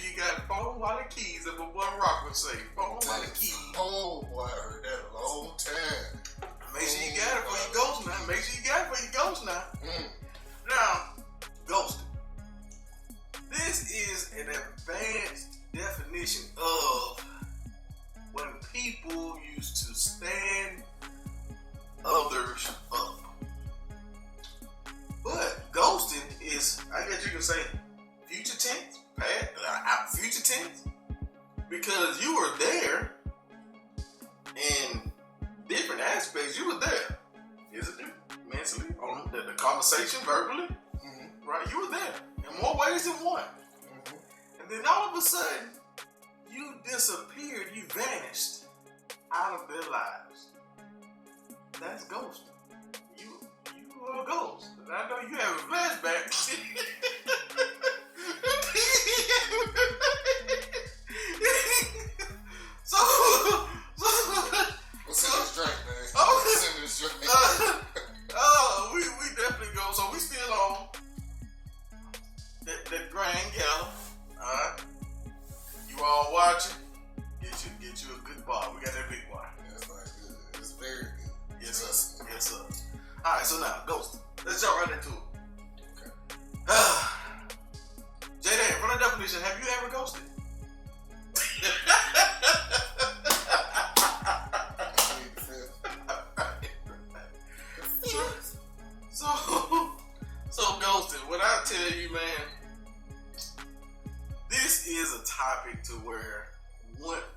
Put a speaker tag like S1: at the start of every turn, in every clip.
S1: you got phone wallet keys, and my boy Rock would say, phone wallet keys.
S2: Oh boy, I heard that a long time.
S1: Make sure you got it for your ghost now. Make sure you got it for your ghost now. Now, ghosting. This is an advanced definition of when people used to stand others up. But ghosting is, I guess you can say, future tense, future tense, because you were there in different aspects. You were there physically, mentally, on the conversation, verbally, right? You were there in more ways than one. And then all of a sudden, you disappeared, you vanished out of their lives. That's ghosting. You are a ghost. And I know you have a flashback.
S2: What's in this drink, man?
S1: What's
S2: in this drink?
S1: We definitely go. So we still on the Grand Gala. Alright. You all watching? Get you a good bar. We got that big bar.
S2: That's not good. It's very good.
S1: Yes, sir. Yes, sir. Alright, so now, ghost. Let's jump right into it.
S2: Okay.
S1: J-Dan, for the definition, have you ever ghosted? So ghosting, what I tell you, man, this is a topic to where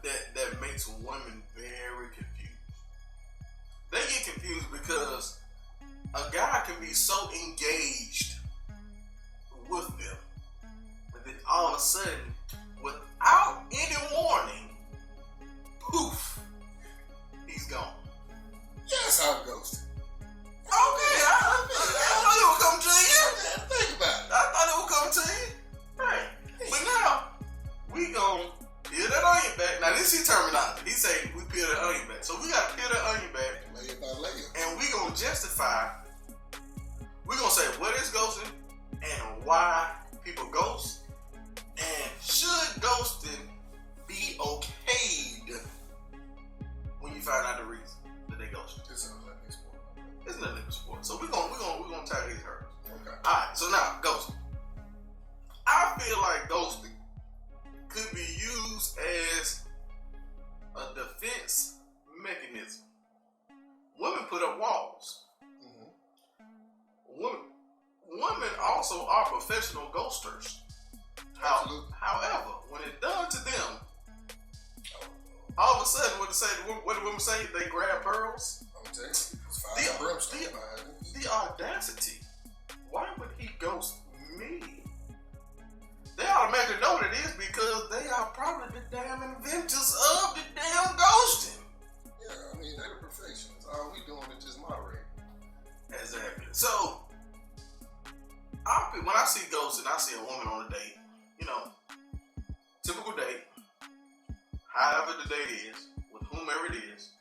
S1: that makes women very confused. They get confused because a guy can be so engaged with them, but then all of a sudden, without any warning, poof, he's gone.
S2: Yeah, that's how it goes.
S1: Okay, I thought it would come to you.
S2: Think about it.
S1: I thought it would come to you. Right. But now, we gon' peel that onion back. Now, this is terminology. He say we peel that onion back. So we gotta peel that onion back.
S2: Layer by layer.
S1: And we gonna justify. We gonna say what is ghosting and why people ghost. And should ghosting be okayed when you find out the reason that they ghosted?
S2: This sounds like this sport.
S1: It's an Olympic sport. So we're gonna tie these hurdles.
S2: Okay.
S1: Alright, so now ghosting. I feel like ghosting could be used as a defense mechanism. Women put up walls. Women also are professional ghosters. However, when it's done to them, all of a sudden, what do women say? They grab pearls.
S2: I'm telling you, it's fire and brimstone behind it.
S1: The audacity. Why would he ghost me? They automatically know what it is because they are probably the damn inventors of the damn ghosting.
S2: Yeah, I mean, they're the perfections. All we doing is just moderate.
S1: Exactly. So, when I see ghosting, I see a woman on a date. You know, typical date. However the date is, with whomever it is.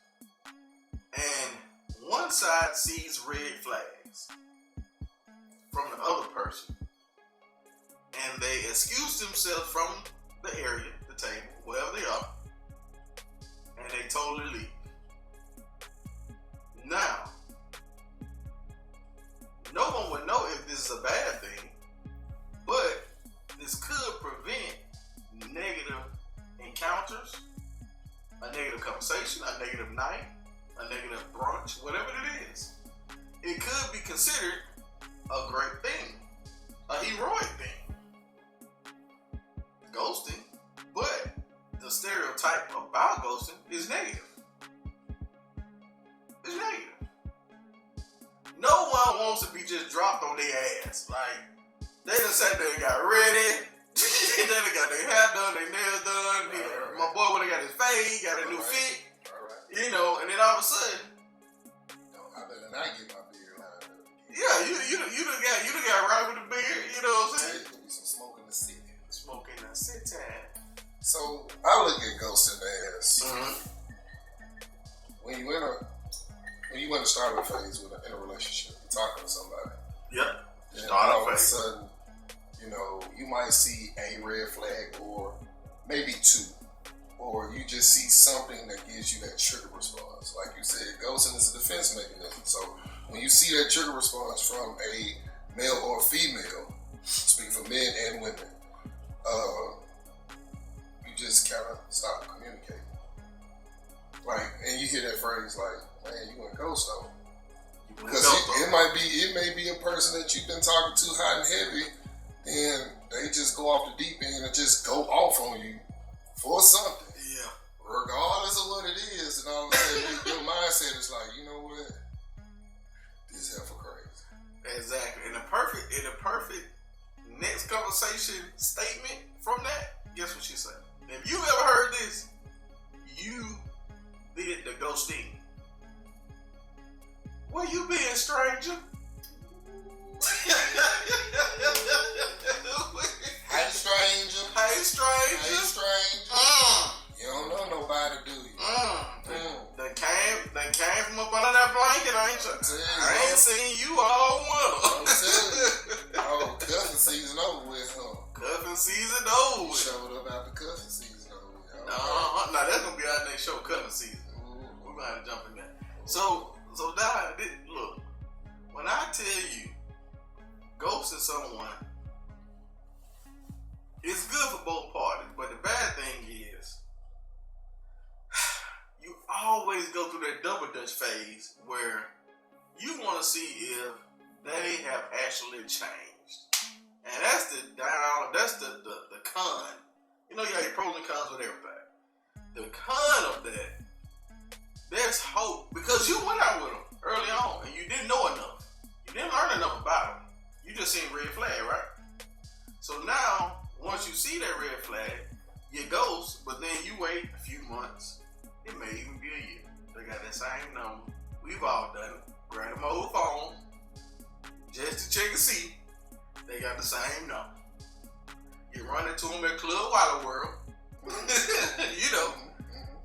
S1: And one side sees red flags from the other person. And they excuse themselves from the area, the table, wherever they are. And they totally leave. Now, no one would know if this is a bad thing, but this could prevent negative encounters, a negative conversation, a negative night, a negative brunch, whatever it is. It could be considered a great thing, a heroic thing. Ghosting, but the stereotype about ghosting is negative. It's negative. No one wants to be just dropped on their ass. Like, they done sat there and got ready. They done got their hair done, their nails done. Right. My boy would have got his fade, got a new fit. Right. You know, and then all of a sudden,
S2: I better not get my beard lined up.
S1: Yeah, you done got right with the beard. You know what I'm saying?
S2: There's gonna be some smoke in the city.
S1: Smoke in the city.
S2: So I look at ghosting as when you in a starting phase in a relationship, you're talking to somebody.
S1: Yep.
S2: And all of a sudden, You know, you might see a red flag or maybe two, or you just see something that gives you that trigger response. Like you said, ghosting is a defense mechanism. So when you see that trigger response from a male or a female, speaking for men and women, you just kind of stop communicating. Like, and you hear that phrase like, "Man, you went ghost on." Because it may be a person that you've been talking to hot and heavy, and they just go off the deep end and just go off on you for something.
S1: Yeah.
S2: Regardless of what it is, and all of a sudden your mindset is like, you know what? This hell for crazy.
S1: Exactly. And the perfect next conversation statement from that, guess what she said? If you ever heard this, you did the ghosting. Where you been, stranger?
S2: Hey, stranger.
S1: Hey, stranger.
S2: Hey, stranger. You don't know nobody, do you?
S1: They came from up under that blanket, ain't you? I ain't seen you all winter.
S2: I'm telling you. Oh, cuffing season over with, huh?
S1: Cuffing season over with.
S2: Showed up after cuffing season over with.
S1: Now that's gonna be our next show, cuffing season. We're gonna have to jump in there. So now, look, when I tell you, ghosting someone, it's good for both parties, but the bad thing is, you always go through that double dutch phase where you want to see if they have actually changed. And that's the con. You know, you have your pros and cons with everything. The con of that, there's hope, because you went out with them early on and you didn't know enough. You didn't learn enough about them. You just seen red flag, right? So now, once you see that red flag, you ghost, but then you wait a few months. It may even be a year. They got that same number. We've all done it. Grab them old phone just to check and see. They got the same number. You run into them at Club Wild World, you know,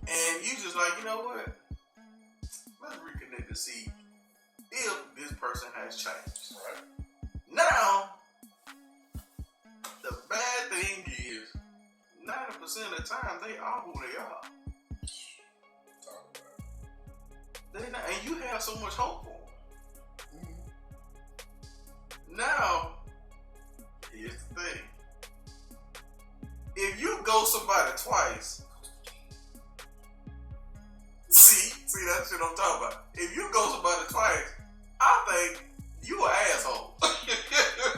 S1: and you just like, you know what? Let's reconnect to see if this person has changed.
S2: Right.
S1: Now, the bad thing is, 90% of the time, they are who they are.
S2: Talk about it.
S1: They not, and you have so much hope for them. Now, here's the thing. If you go somebody twice, see that shit I'm talking about. If you go somebody twice, I think you an asshole.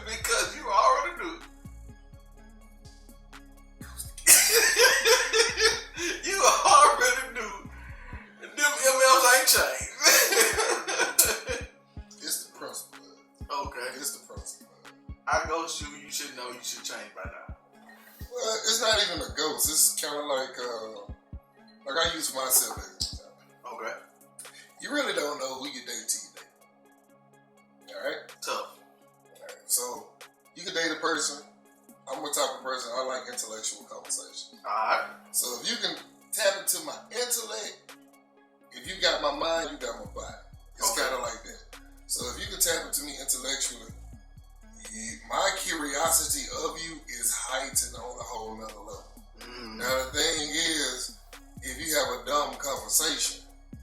S1: Because you already knew. You already knew. Them MLs ain't changed.
S2: It's the principle.
S1: Okay.
S2: It's the principle.
S1: I ghost you, you should know you should change by now.
S2: Well, it's not even a ghost. It's kind of like I use myself as an example.
S1: Okay.
S2: You really don't know who you date till you date. All right?
S1: Tough.
S2: All right. So, you can date a person. I'm the type of person, I like intellectual conversation.
S1: Alright.
S2: So, if you can tap into my intellect, if you got my mind, you got my body. It's
S1: Okay.
S2: kind of like that. So, if you can tap into me intellectually, my curiosity of you is heightened on a whole nother level. Now, the thing is, if you have a dumb conversation,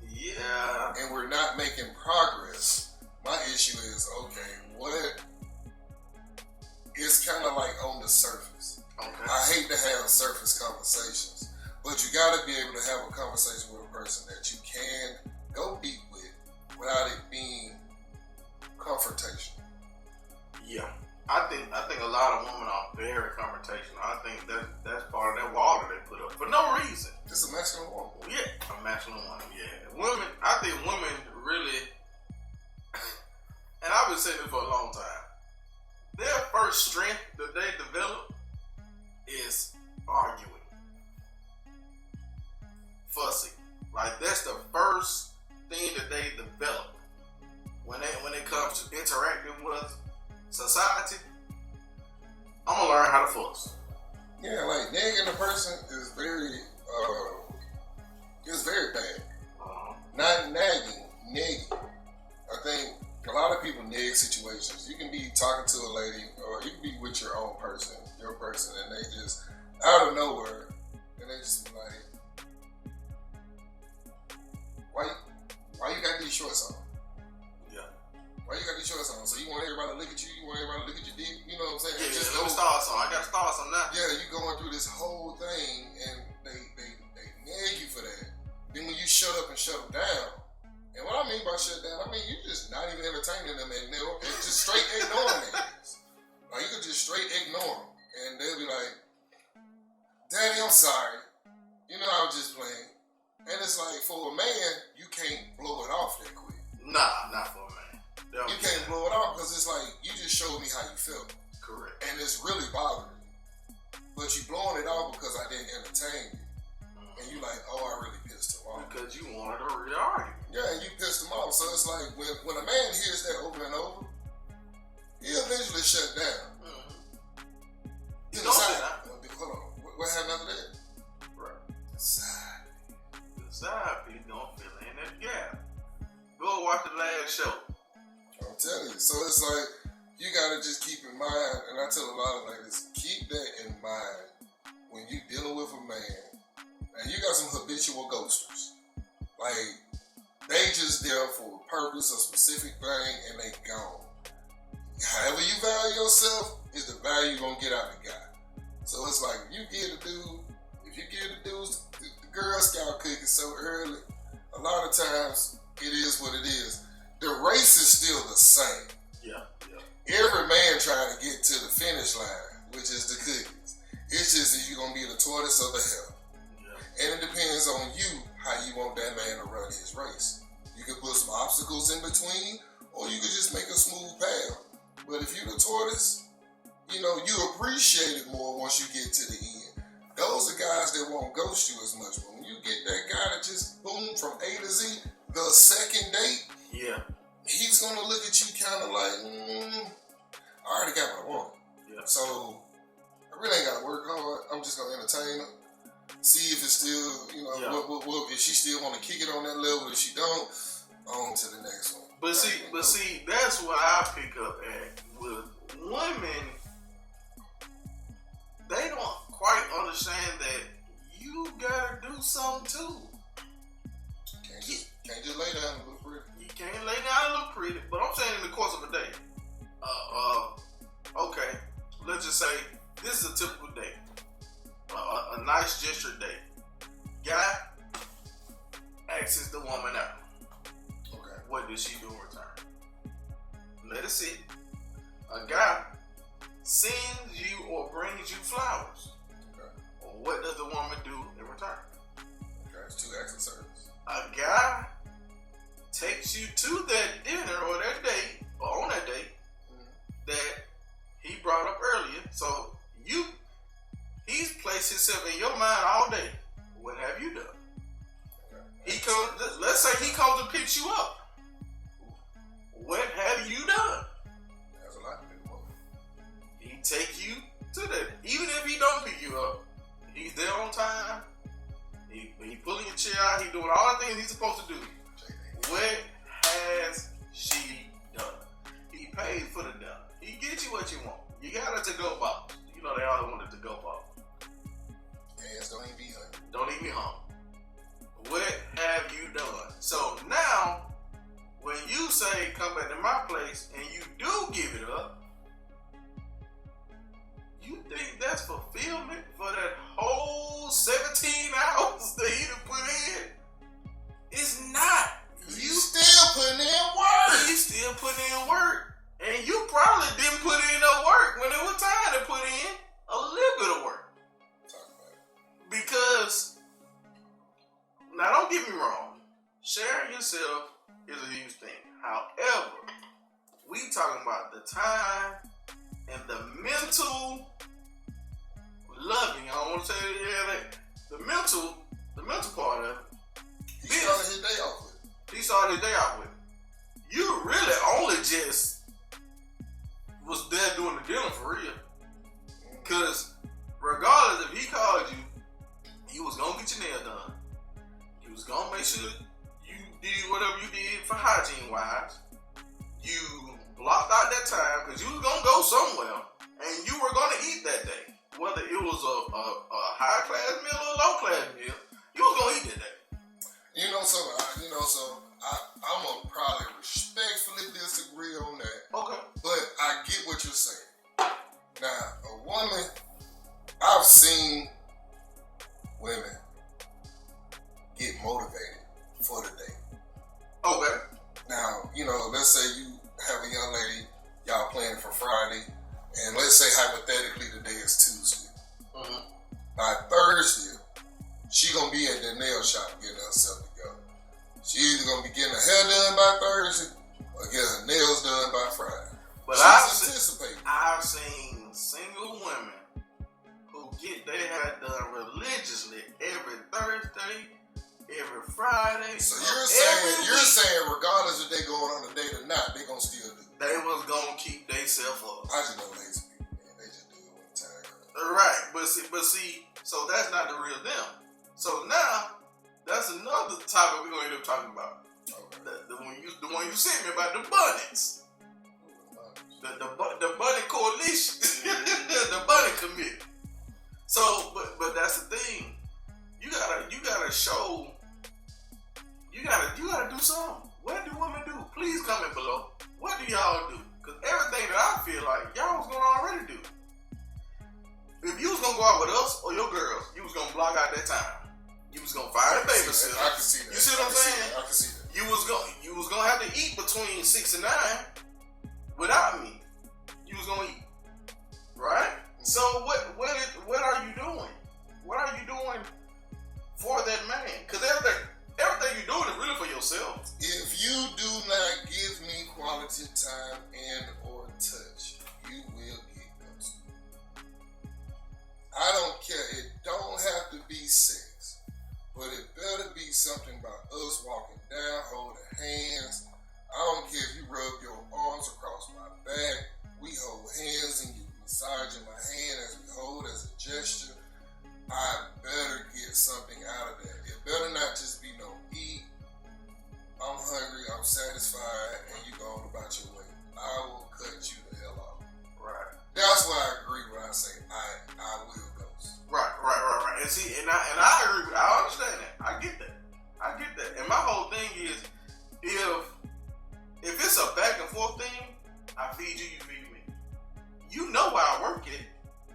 S1: yeah,
S2: and we're not making progress, my issue is, okay, what? It's kind of like on the surface.
S1: okay.
S2: I hate to have surface conversations, but you got to be able to have a conversation with a person that you can go deep with without it being confrontational.
S1: Yeah. I think a lot of women are very confrontational. I think that's part of that wall that they put up for no reason.
S2: It's a masculine woman.
S1: Yeah, a masculine woman. Yeah, women. I think women really, and I've been saying this for a long time. Their first strength that they develop is arguing, fussy. Like that's the first thing that they develop when it comes to interacting with society. I'm gonna learn how to fuss.
S2: Yeah, like nagging a person is very bad. Not nagging, negging. I think a lot of people neg situations. You can be talking to a lady, or you can be with your own person. this whole thing and they nag you for that. Then when you shut up and shut them down, and what I mean by shut down, I mean you just not even entertaining them and just straight ignoring them. Like you could just straight ignore them and they'll be like, Daddy, I'm sorry. You know I was just playing. And it's like for a man, you can't blow it off that quick.
S1: Nah, not for a man.
S2: You can't blow it off because it's like you just showed me how you felt.
S1: Correct.
S2: And it's really bothering me. But you blowing it off because I didn't entertain you. And you like, oh, I really pissed him off.
S1: Because you wanted a real argument.
S2: Yeah, and you pissed him off. So it's like when a man hears that over and over, he'll eventually shut down.
S1: You don't say that.
S2: Hold on. What happened after that?
S1: Right.
S2: The
S1: side piece gonna fill in that gap. Go watch the last show.
S2: I'm telling you. So it's like you gotta just keep in mind, and I tell a lot of ladies, keep that in mind when you dealing with a man. And you got some habitual ghosters. Like they just there for a purpose, a specific thing, and they gone. However you value yourself is the value you're gonna get out of the guy. So it's like if you give the dudes the Girl Scout cookies so early, a lot of times it is what it is. The race is still the same.
S1: Yeah.
S2: Every man trying to get to the finish line, which is the cookies. It's just that you're gonna be the tortoise or the hare. Yeah. And it depends on you how you want that man to run his race. You can put some obstacles in between, or you can just make a smooth path. But if you're the tortoise, you know, you appreciate it more once you get to the end. Those are guys that won't ghost you as much. But when you get that guy that just boom from A to Z, the second date,
S1: yeah,
S2: he's gonna look at you kind of like, I already got what I want.
S1: Yeah.
S2: So I really ain't gotta work hard. I'm just gonna entertain her. See if it's still, you know, what if she still want to kick it on that level. If she don't, on to the next one.
S1: But see, that's what I pick up at with women. They don't quite understand that you gotta do something too.
S2: Can't just lay down and look pretty.
S1: You can't lay down and look pretty. But I'm saying in the course of a day. Okay, let's just say this is a typical day. A nice gesture date. Guy asks the woman out.
S2: Okay.
S1: What does she do in return? Let it sit. A guy sends you or brings you flowers.
S2: Okay.
S1: What does the woman do in return?
S2: Okay, it's 2 acts of service.
S1: A guy takes you to that dinner or that date, or on that date, that he brought up earlier. So he's placed himself in your mind all day. What have you done? Okay. Let's say he comes and picks you up. What have you done?
S2: There's a lot to do.
S1: He take you to that. Even if he don't pick you up, he's there on time. He pulling your chair out. He doing all the things he's supposed to do. What has she done? He paid for the dinner. He gets you what you want. You got a to-go box. You know they all wanted to-go box.
S2: Yes, don't even be hungry.
S1: Don't even be hungry. What have you done? So now, when you say come back to my place and you do give it up, you think that's fulfillment for that whole 17 hours that he done put in? It's not.
S2: You still putting in work.
S1: You still putting in work. And you probably didn't put in no work when it was time to put in a little bit of work. Because, now don't get me wrong, sharing yourself is a huge thing. However, we talking about the time and the mental loving. I don't want to say the mental part of it.
S2: He started his day off with it.
S1: He started his day off with it. You really only just was there doing the dealing for real. Because regardless if he called you, he was going to get your nail done. He was going to make sure you did whatever you did for hygiene-wise. You blocked out that time because you was going to go somewhere and you were going to eat that day. Whether it was a high-class meal or a low-class meal, you was going to eat that day.
S2: I'm going to probably respectfully disagree on that.
S1: Okay.
S2: But I get what you're saying. Now, a woman, I've seen women get motivated for the day.
S1: Okay.
S2: Now, let's say you have a young lady, y'all planning for Friday, and let's say hypothetically today is Tuesday.
S1: Mm-hmm.
S2: By Thursday, she gonna be at the nail shop getting herself together. She either gonna be getting her hair done by Thursday or get her nails done by Friday.
S1: But
S2: She's
S1: I've seen single women who get their hair done religiously every Thursday, every Friday.
S2: So you're saying regardless if they going on a date or not, they gonna still do it.
S1: They was gonna keep themselves up.
S2: I just know lazy people, man. They just do it when the time comes.
S1: Right, but see, so that's not the real them. So now that's another topic we're gonna end up talking about.
S2: Okay.
S1: The one you sent me about the bonnets. The bunny coalition, the bunny committee. So, but that's the thing. You gotta show. You gotta do something. What do women do? Please comment below. What do y'all do? Cause everything that I feel like y'all was gonna already do. If you was gonna go out with us or your girls, you was gonna block out that time. You was gonna fire a babysitter.
S2: I can see that.
S1: You see what I'm saying?
S2: I can see that.
S1: You was gonna have to eat between 6 and 9 without me. You was gonna eat, right? So what are you doing? What are you doing for that man? Because everything you're doing is really for yourself.
S2: If you do not give me quality time and or touch, you will get ghosted. I don't care. It don't have to be sex, but it better be something about us walking down, holding hands. I don't care if you rub your arms across my back. We hold hands and you massaging my hand as we hold as a gesture. I better get something out of that. It better not just be no eat. I'm hungry, I'm satisfied, and you go on about your way. I will cut you the hell off.
S1: Right.
S2: That's why I agree when I say I will ghost.
S1: Right. And see, and I agree with, I understand that. I get that. And my whole thing is, if it's a back and forth thing, I feed you, you feed me. You know why I work it.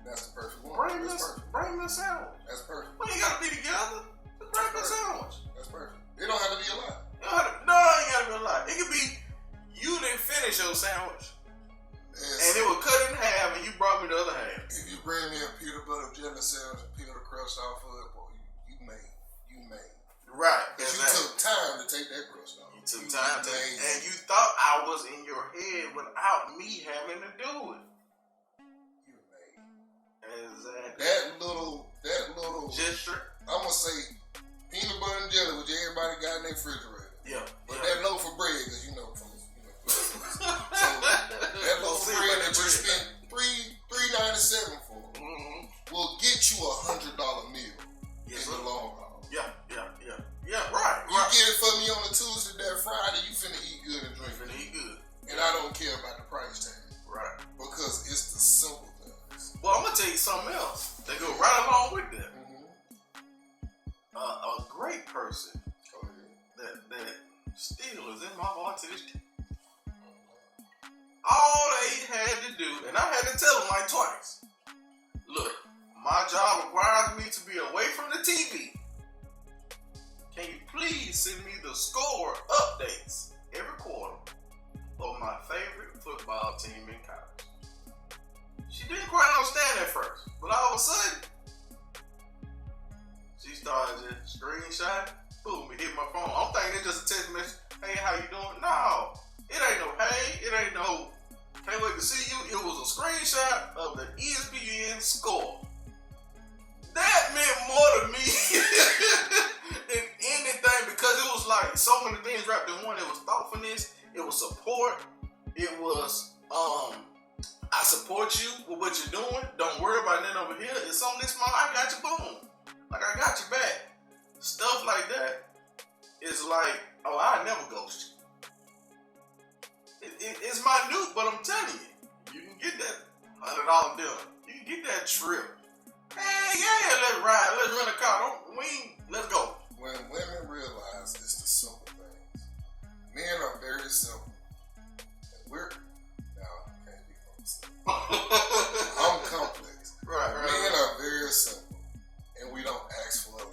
S2: That's the perfect one.
S1: Bring me a sandwich.
S2: That's perfect.
S1: We ain't gotta be together. Just bring me a sandwich.
S2: That's perfect. It don't have to be a lot.
S1: No, it ain't gotta be a lot. It could be you didn't finish your sandwich. And it was cut in half and you brought me the other half.
S2: If you bring me a peanut butter jelly sandwich and peel the crust off of it, boy, you made.
S1: Right.
S2: Because you took time to take that crust off.
S1: You took time to, and you thought I was in your head without me having to do it.
S2: You made.
S1: Exactly.
S2: That little
S1: gesture.
S2: I'm gonna say peanut butter and jelly, which everybody got in their refrigerator.
S1: Yeah.
S2: But that loaf of bread, because so that loaf of bread that you spent $3.97 for will get you $100 meal in the long haul.
S1: Yeah, right.
S2: You get it for me on a Tuesday, that Friday, you finna eat good and drink. And I don't care about the price tag.
S1: Right.
S2: Because it's the simple things.
S1: Well, I'm gonna tell you something else. They go right along with that. A great person that still is in my heart to this day. All they had to do, and I had to tell them like twice. Look, my job requires me to be away from the TV. Can you please send me the score updates every quarter of my favorite football team in college? She didn't quite understand at first, but all of a sudden, she started just screenshot. Boom, it hit my phone. I'm thinking it's just a text message. Hey, how you doing? No, it ain't no hey. It ain't no can't wait to see you. It was a screenshot of the ESPN score. That meant more to me than anything because it was like so many things wrapped in one. It was thoughtfulness. It was support. It was I support you with what you're doing. Don't worry about that over here. It's on this small. I got you. Boom. Like I got you back. Stuff like that is like, oh, I never ghost you. It's minute, but I'm telling you can get that $100 bill. You can get that trip. Hey, yeah, let's ride. Let's rent a car. Let's go.
S2: When women realize it's the simple things, men are very simple. And can't be simple. I'm complex.
S1: Right.
S2: Men are very simple, and we don't ask for a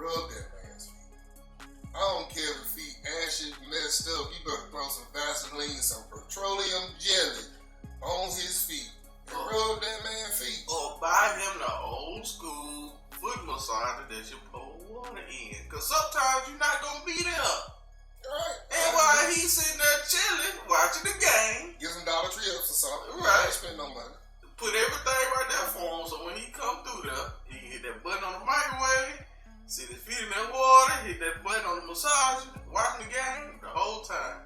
S2: rub that man's feet. I don't care if the feet ashy, messed up. You better throw some Vaseline, some petroleum jelly on his feet and rub that man's feet.
S1: Or buy him the old school foot massager that you pour water in. Because sometimes you're not going to be there.
S2: Right.
S1: And while he's sitting there chilling, watching the game,
S2: give him Dollar Tree ups or something.
S1: Right.
S2: Don't spend no money.
S1: Put everything right there for him, so when he come through there, he can hit that button on the microwave, sit his feet in that water, hit that button on the massager, watching the game the whole time.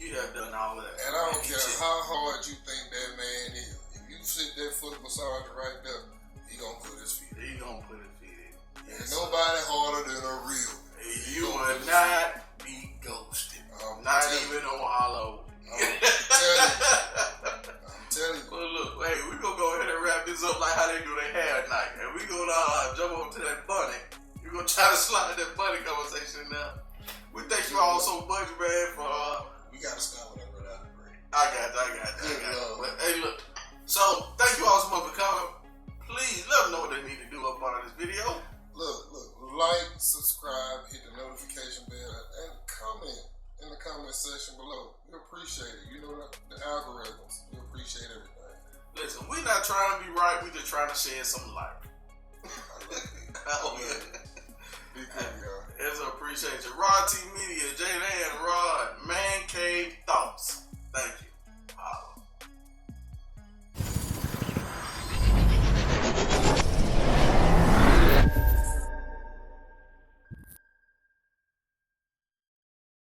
S1: You have done all that.
S2: And I don't care how hard you think that man is. If you sit that foot massager right there, he gonna put his feet in.
S1: He gonna put his feet in.
S2: Ain't nobody harder than a real.
S1: You will not be ghosted. Not even on Hollow.
S2: I'm telling you.
S1: Well, look, hey, we gonna go ahead and wrap this up like how they do their hair at night. And we gonna jump over to that bunny. We gonna try to slide that bunny conversation in there. We thank you all so much, man, for
S2: we gotta stop whenever that break.
S1: I got you. But hey, look. So thank you all so much for coming. Please let them know what they need to do up under this video.
S2: Look, like, subscribe, hit the notification bell, and comment in the comment section below. We appreciate it. You know the algorithms. We appreciate everything.
S1: Listen, we're not trying to be right. We're just trying to shed some light.
S2: I love it.
S1: Oh, yeah.
S2: Be cool, y'all.
S1: It's appreciation. Raw T Media, J